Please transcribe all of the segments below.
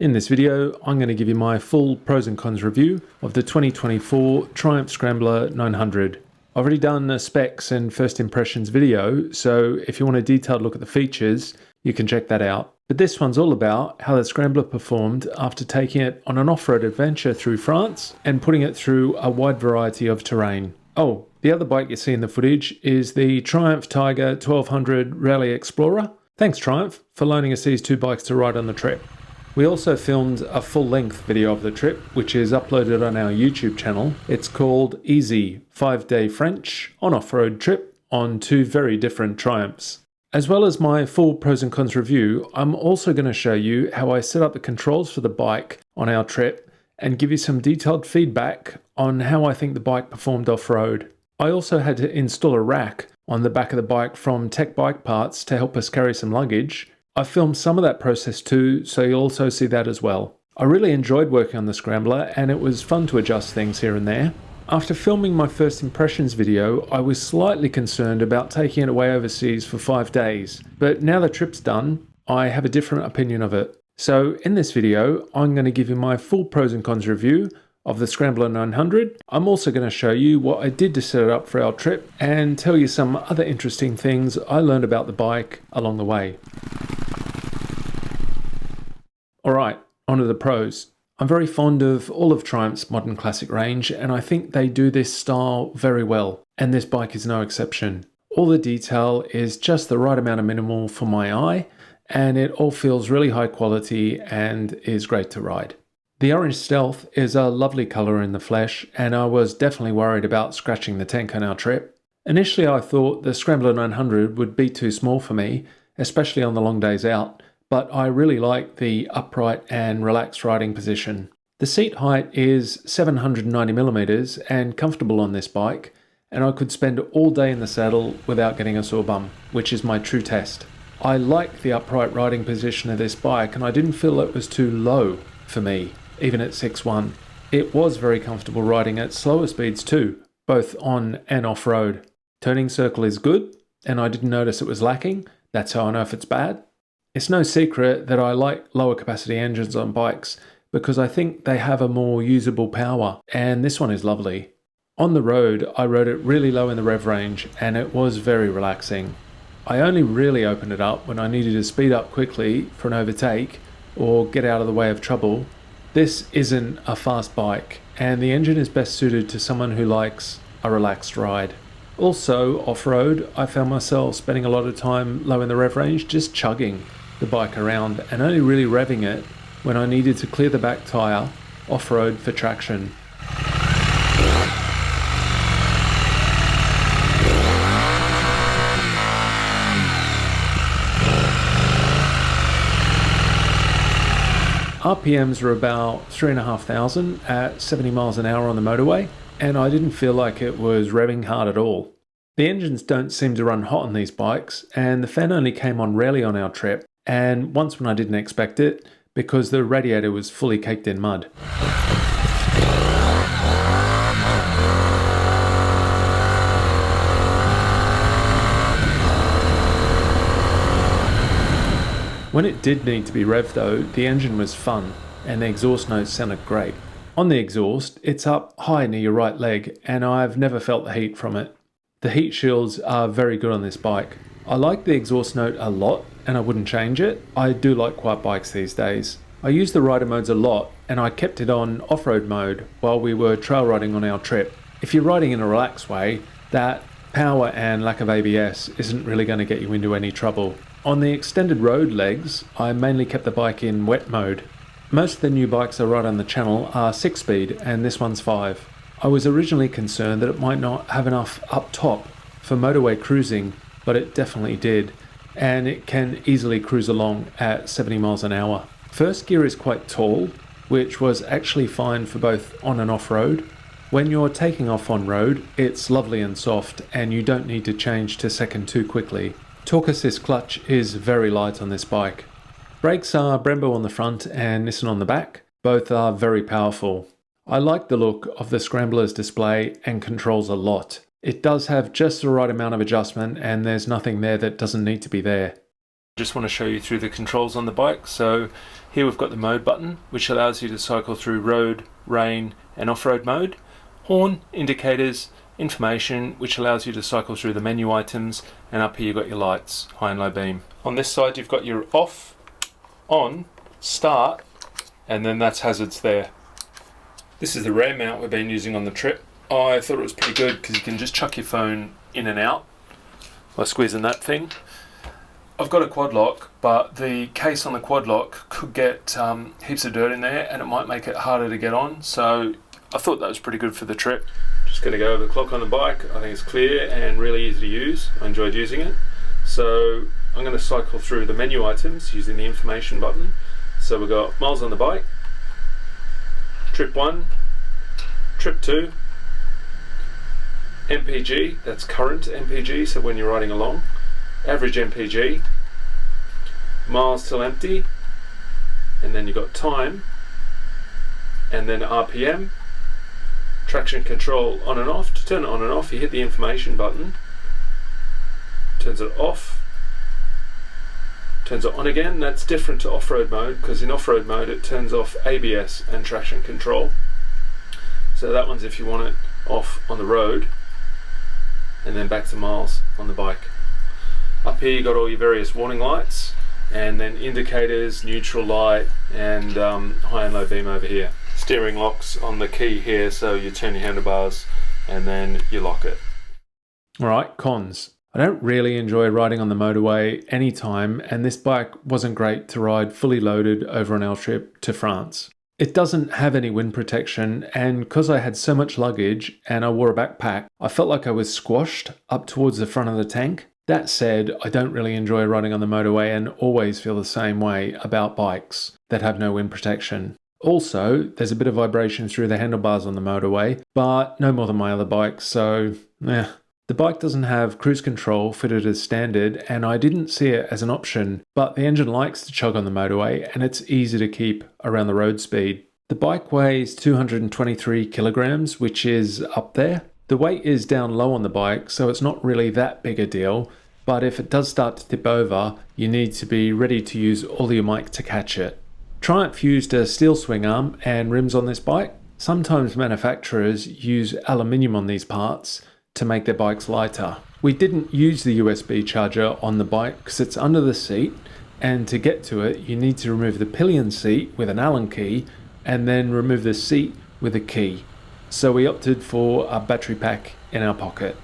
In this video, I'm going to give you my full pros and cons review of the 2024 Triumph Scrambler 900. I've already done a specs and first impressions video, so if you want a detailed look at the features, you can check that out. But this one's all about how the Scrambler performed after taking it on an off-road adventure through France and putting it through a wide variety of terrain. Oh, the other bike you see in the footage is the Triumph Tiger 1200 Rally Explorer. Thanks Triumph for loaning us these two bikes to ride on the trip. We also filmed a full-length video of the trip, which is uploaded on our YouTube channel. It's called Easy 5-Day French on Off-Road Trip on two very different Triumphs. As well as my full pros and cons review, I'm also going to show you how I set up the controls for the bike on our trip and give you some detailed feedback on how I think the bike performed off-road. I also had to install a rack on the back of the bike from TEC Bike Parts to help us carry some luggage. I filmed some of that process too, so you'll also see that as well. I really enjoyed working on the Scrambler and it was fun to adjust things here and there. After filming my first impressions video, I was slightly concerned about taking it away overseas for 5 days, but now the trip's done, I have a different opinion of it. So in this video, I'm going to give you my full pros and cons review of the Scrambler 900. I'm also going to show you what I did to set it up for our trip and tell you some other interesting things I learned about the bike along the way. Alright, on to the pros. I'm very fond of all of Triumph's modern classic range and I think they do this style very well, and this bike is no exception. All the detail is just the right amount of minimal for my eye and it all feels really high quality and is great to ride. The orange Stealth is a lovely colour in the flesh and I was definitely worried about scratching the tank on our trip. Initially I thought the Scrambler 900 would be too small for me, especially on the long days out, but I really like the upright and relaxed riding position. The seat height is 790mm and comfortable on this bike, and I could spend all day in the saddle without getting a sore bum, which is my true test. I like the upright riding position of this bike and I didn't feel it was too low for me, even at 6'1". It was very comfortable riding at slower speeds too, both on and off-road. Turning circle is good, and I didn't notice it was lacking. That's how I know if it's bad. It's no secret that I like lower capacity engines on bikes because I think they have a more usable power, and this one is lovely. On the road, I rode it really low in the rev range and it was very relaxing. I only really opened it up when I needed to speed up quickly for an overtake or get out of the way of trouble. This isn't a fast bike and the engine is best suited to someone who likes a relaxed ride. Also, off-road, I found myself spending a lot of time low in the rev range just chugging the bike around and only really revving it when I needed to clear the back tyre off-road for traction. RPMs are about 3,500 at 70 miles an hour on the motorway, and I didn't feel like it was revving hard at all. The engines don't seem to run hot on these bikes, and the fan only came on rarely on our trip, and once when I didn't expect it, because the radiator was fully caked in mud. When it did need to be revved though, the engine was fun, and the exhaust notes sounded great. On the exhaust, it's up high near your right leg, and I've never felt the heat from it. The heat shields are very good on this bike. I like the exhaust note a lot and I wouldn't change it. I do like quiet bikes these days. I use the rider modes a lot and I kept it on off-road mode while we were trail riding on our trip. If you're riding in a relaxed way, that power and lack of ABS isn't really going to get you into any trouble. On the extended road legs, I mainly kept the bike in wet mode. Most of the new bikes I ride on the channel are 6-speed and this one's 5. I was originally concerned that it might not have enough up top for motorway cruising, but it definitely did, and it can easily cruise along at 70 miles an hour. First gear is quite tall, which was actually fine for both on and off-road. When you're taking off on road, it's lovely and soft, and you don't need to change to second too quickly. Torque assist clutch is very light on this bike. Brakes are Brembo on the front and Nissan on the back. Both are very powerful. I like the look of the Scrambler's display and controls a lot. It does have just the right amount of adjustment and there's nothing there that doesn't need to be there. Just want to show you through the controls on the bike. So here we've got the mode button, which allows you to cycle through road, rain and off-road mode. Horn, indicators, information, which allows you to cycle through the menu items, and up here you've got your lights, high and low beam. On this side you've got your off, on, start, and then that's hazards there. This is the rear mount we've been using on the trip. I thought it was pretty good because you can just chuck your phone in and out by squeezing that thing. I've got a quad lock, but the case on the quad lock could get heaps of dirt in there and it might make it harder to get on, so I thought that was pretty good for the trip. Just going to go over the clock on the bike. I think it's clear and really easy to use. I enjoyed using it. So I'm going to cycle through the menu items using the information button. So we've got miles on the bike, trip 1, trip 2, MPG, that's current MPG, so when you're riding along, average MPG, miles till empty, and then you've got time, and then RPM, traction control on and off. To turn it on and off, you hit the information button, turns it off, turns it on again. That's different to off-road mode, because in off-road mode it turns off ABS and traction control. So that one's if you want it off on the road, and then back to miles on the bike. Up here you got all your various warning lights, and then indicators, neutral light, and high and low beam over here. Steering locks on the key here, so you turn your handlebars and then you lock it. Alright, cons. I don't really enjoy riding on the motorway anytime, and this bike wasn't great to ride fully loaded over an L trip to France. It doesn't have any wind protection, and because I had so much luggage and I wore a backpack, I felt like I was squashed up towards the front of the tank. That said, I don't really enjoy riding on the motorway and always feel the same way about bikes that have no wind protection. Also, there's a bit of vibration through the handlebars on the motorway, but no more than my other bikes, so The bike doesn't have cruise control fitted as standard, and I didn't see it as an option, but the engine likes to chug on the motorway and it's easy to keep around the road speed. The bike weighs 223 kilograms, which is up there. The weight is down low on the bike, so it's not really that big a deal, but if it does start to tip over, you need to be ready to use all your might to catch it. Triumph used a steel swing arm and rims on this bike. Sometimes manufacturers use aluminium on these parts to make their bikes lighter. We didn't use the USB charger on the bike because it's under the seat, and to get to it you need to remove the pillion seat with an Allen key and then remove the seat with a key. So we opted for a battery pack in our pocket.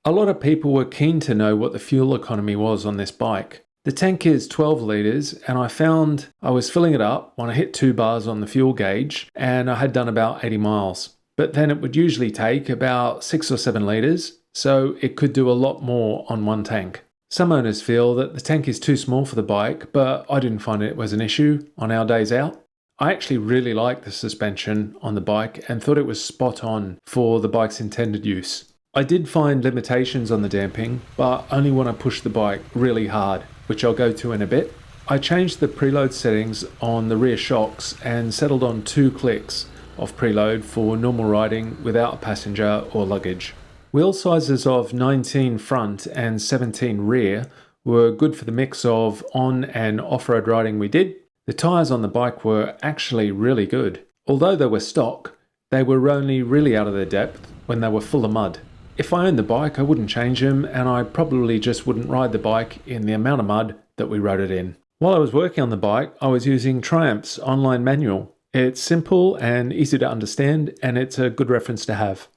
A lot of people were keen to know what the fuel economy was on this bike. The tank is 12 litres, and I found I was filling it up when I hit 2 bars on the fuel gauge, and I had done about 80 miles. But then it would usually take about 6 or 7 litres, so it could do a lot more on one tank. Some owners feel that the tank is too small for the bike, but I didn't find it was an issue on our days out. I actually really liked the suspension on the bike and thought it was spot on for the bike's intended use. I did find limitations on the damping, but only when I pushed the bike really hard, which I'll go to in a bit. I changed the preload settings on the rear shocks and settled on 2 clicks of preload for normal riding without a passenger or luggage. Wheel sizes of 19 front and 17 rear were good for the mix of on and off-road riding we did. The tyres on the bike were actually really good. Although they were stock, they were only really out of their depth when they were full of mud. If I owned the bike, I wouldn't change them, and I probably just wouldn't ride the bike in the amount of mud that we rode it in. While I was working on the bike, I was using Triumph's online manual. It's simple and easy to understand, and it's a good reference to have.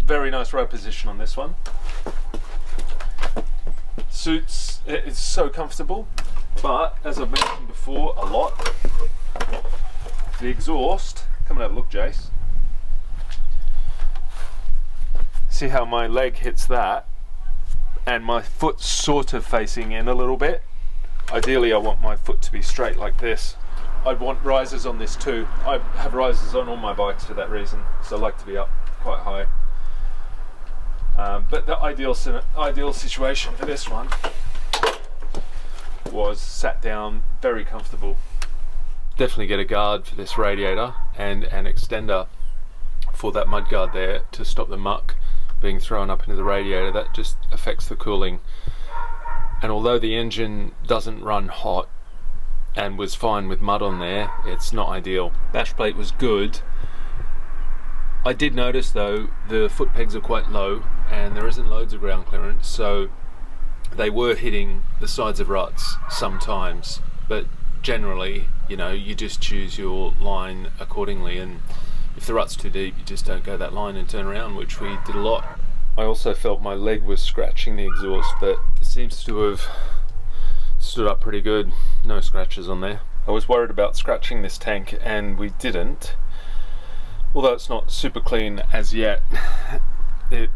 Very nice ride position on this one. Suits, it's so comfortable, but as I've mentioned before a lot, the exhaust, come and have a look, Jace. See how my leg hits that and my foot's sort of facing in a little bit. Ideally I want my foot to be straight like this. I'd want risers on this too. I have risers on all my bikes for that reason, so I like to be up quite high. But the ideal situation for this one was sat down, very comfortable. Definitely get a guard for this radiator and an extender for that mud guard there to stop the muck being thrown up into the radiator. That just affects the cooling. And although the engine doesn't run hot and was fine with mud on there, it's not ideal. Bash plate was good. I did notice though the foot pegs are quite low and there isn't loads of ground clearance, so they were hitting the sides of ruts sometimes, but generally, you know, you just choose your line accordingly, and if the rut's too deep, you just don't go that line and turn around, which we did a lot. I also felt my leg was scratching the exhaust, but it seems to have stood up pretty good. No scratches on there. I was worried about scratching this tank and we didn't. Although it's not super clean as yet, it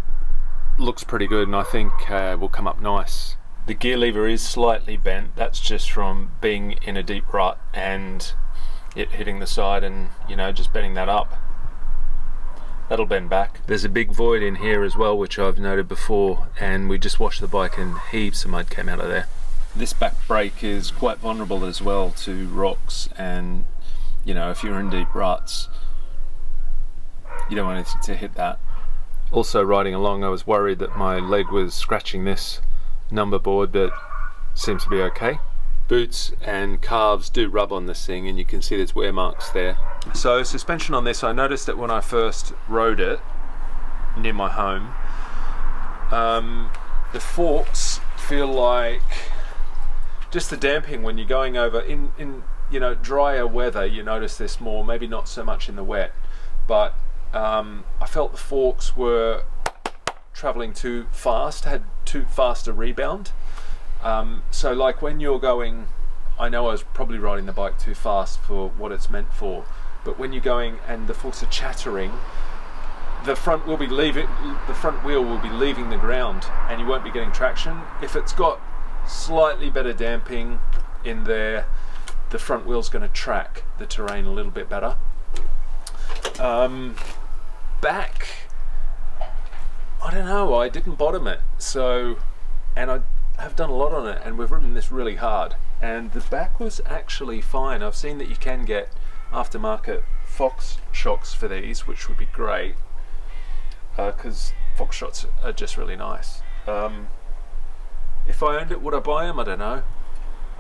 looks pretty good and I think will come up nice. The gear lever is slightly bent. That's just from being in a deep rut and it hitting the side and, you know, just bending that up. That'll bend back. There's a big void in here as well, which I've noted before, and we just washed the bike and heaps of mud came out of there. This back brake is quite vulnerable as well to rocks, and you know, if you're in deep ruts, you don't want it to hit that. Also, riding along, I was worried that my leg was scratching this number board, but seems to be okay. Boots and calves do rub on this thing, and you can see there's wear marks there. So suspension on this, I noticed that when I first rode it near my home, the forks feel like just the damping when you're going over in you know, drier weather. You notice this more, maybe not so much in the wet, but I felt the forks were traveling too fast, had too fast a rebound. So like when you're going, I know I was probably riding the bike too fast for what it's meant for, but when you're going and the forks are chattering, the front wheel will be leaving the ground and you won't be getting traction. If it's got slightly better damping in there, the front wheel's going to track the terrain a little bit better. Back, I don't know, I didn't bottom it, so, and I have done a lot on it and we've ridden this really hard, and the back was actually fine. I've seen that you can get aftermarket Fox shocks for these, which would be great, because Fox shocks are just really nice. If I owned it, would I buy them? I don't know.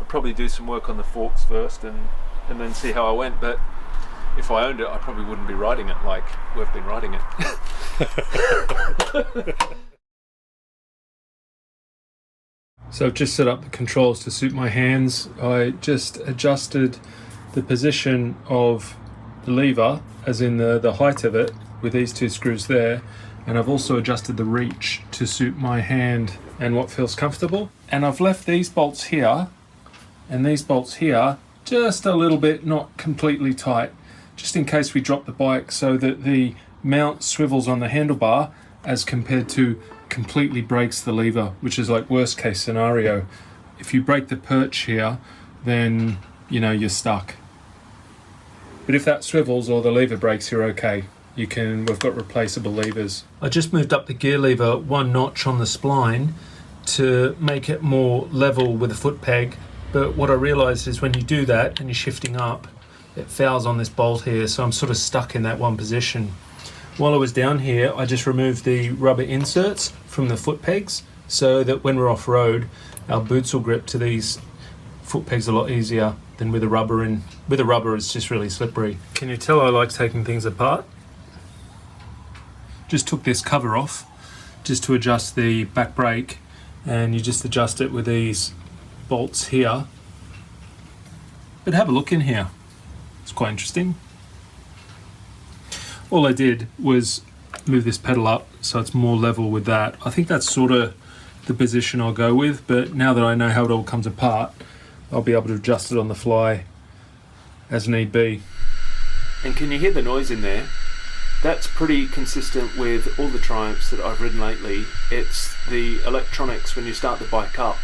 I'd probably do some work on the forks first and then see how I went, but if I owned it, I probably wouldn't be riding it like we've been riding it. So I've just set up the controls to suit my hands. I just adjusted the position of the lever, as in the height of it, with these two screws there, and I've also adjusted the reach to suit my hand and what feels comfortable. And I've left these bolts here and these bolts here just a little bit not completely tight, just in case we drop the bike, so that the mount swivels on the handlebar as compared to completely breaks the lever, which is like worst case scenario. If you break the perch here, then you know you're stuck. But if that swivels or the lever breaks, you're okay. We've got replaceable levers. I just moved up the gear lever one notch on the spline to make it more level with the foot peg, but what I realized is when you do that and you're shifting up, it fouls on this bolt here, so I'm sort of stuck in that one position. While I was down here, I just removed the rubber inserts from the foot pegs so that when we're off-road, our boots will grip to these foot pegs a lot easier than with the rubber, and with the rubber it's just really slippery. Can you tell I like taking things apart? Just took this cover off just to adjust the back brake, and you just adjust it with these bolts here. But have a look in here, it's quite interesting. All I did was move this pedal up so it's more level with that. I think that's sort of the position I'll go with, but now that I know how it all comes apart, I'll be able to adjust it on the fly as need be. And can you hear the noise in there? That's pretty consistent with all the Triumphs that I've ridden lately. It's the electronics when you start the bike up.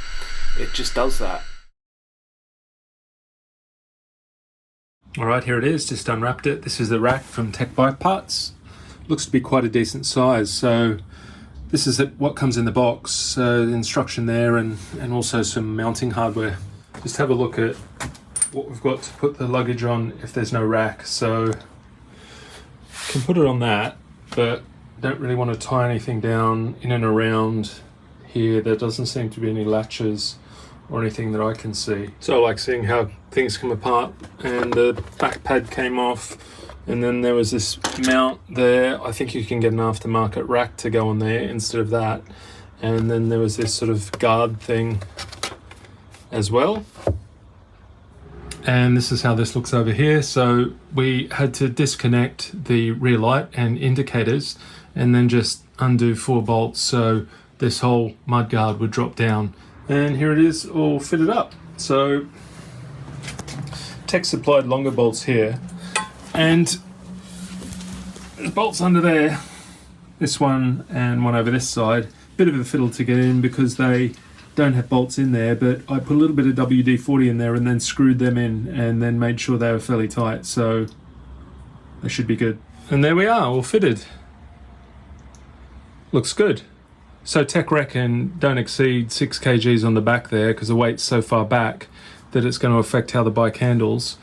It just does that. Alright, here it is, just unwrapped it. This is the rack from TEC Bike Parts. Looks to be quite a decent size, so this is what comes in the box. So the instruction there and also some mounting hardware. Just have a look at what we've got to put the luggage on if there's no rack. So can put it on that, but Don't really want to tie anything down in and around here. There doesn't seem to be any latches or anything that I can see. So I like seeing how things come apart, and the back pad came off, and then there was this mount there. I think you can get an aftermarket rack to go on there instead of that. And then there was this sort of guard thing as well. And this is how this looks over here. So we had to disconnect the rear light and indicators and then just undo 4 bolts so this whole mudguard would drop down. And here it is all fitted up. So TEC supplied longer bolts here, and there's bolts under there, this one and one over this side. Bit of a fiddle to get in because they don't have bolts in there, but I put a little bit of WD-40 in there and then screwed them in and then made sure they were fairly tight, so they should be good. And there we are, all fitted. Looks good. So TEC reckon don't exceed 6 kgs on the back there because the weight's so far back that it's going to affect how the bike handles.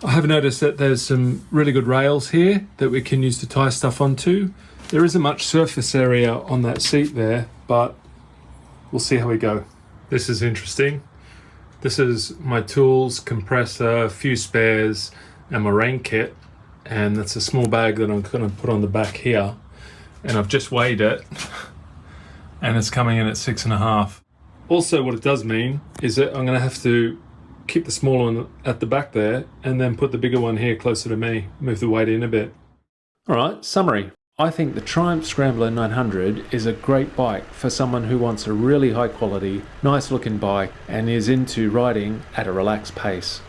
I have noticed that there's some really good rails here that we can use to tie stuff onto. There isn't much surface area on that seat there, but we'll see how we go. This is interesting. This is my tools, compressor, a few spares, and my rain kit. And that's a small bag that I'm going to put on the back here. And I've just weighed it, and it's coming in at 6.5. Also, what it does mean is that I'm going to have to keep the small one at the back there and then put the bigger one here closer to me, move the weight in a bit. All right, summary. I think the Triumph Scrambler 900 is a great bike for someone who wants a really high quality, nice looking bike and is into riding at a relaxed pace.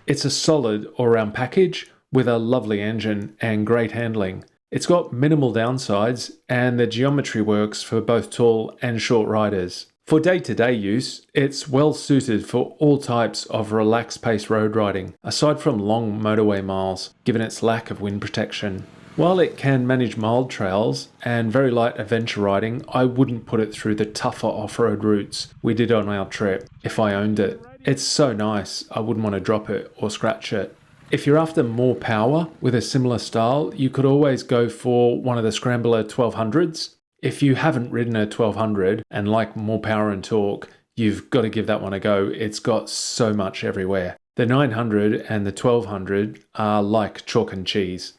It's a solid all-round package with a lovely engine and great handling. It's got minimal downsides and the geometry works for both tall and short riders. For day-to-day use, it's well suited for all types of relaxed pace road riding, aside from long motorway miles, given its lack of wind protection. While it can manage mild trails and very light adventure riding, I wouldn't put it through the tougher off-road routes we did on our trip if I owned it. It's so nice, I wouldn't want to drop it or scratch it. If you're after more power with a similar style, you could always go for one of the Scrambler 1200s. If you haven't ridden a 1200 and like more power and torque, you've got to give that one a go. It's got so much everywhere. The 900 and the 1200 are like chalk and cheese.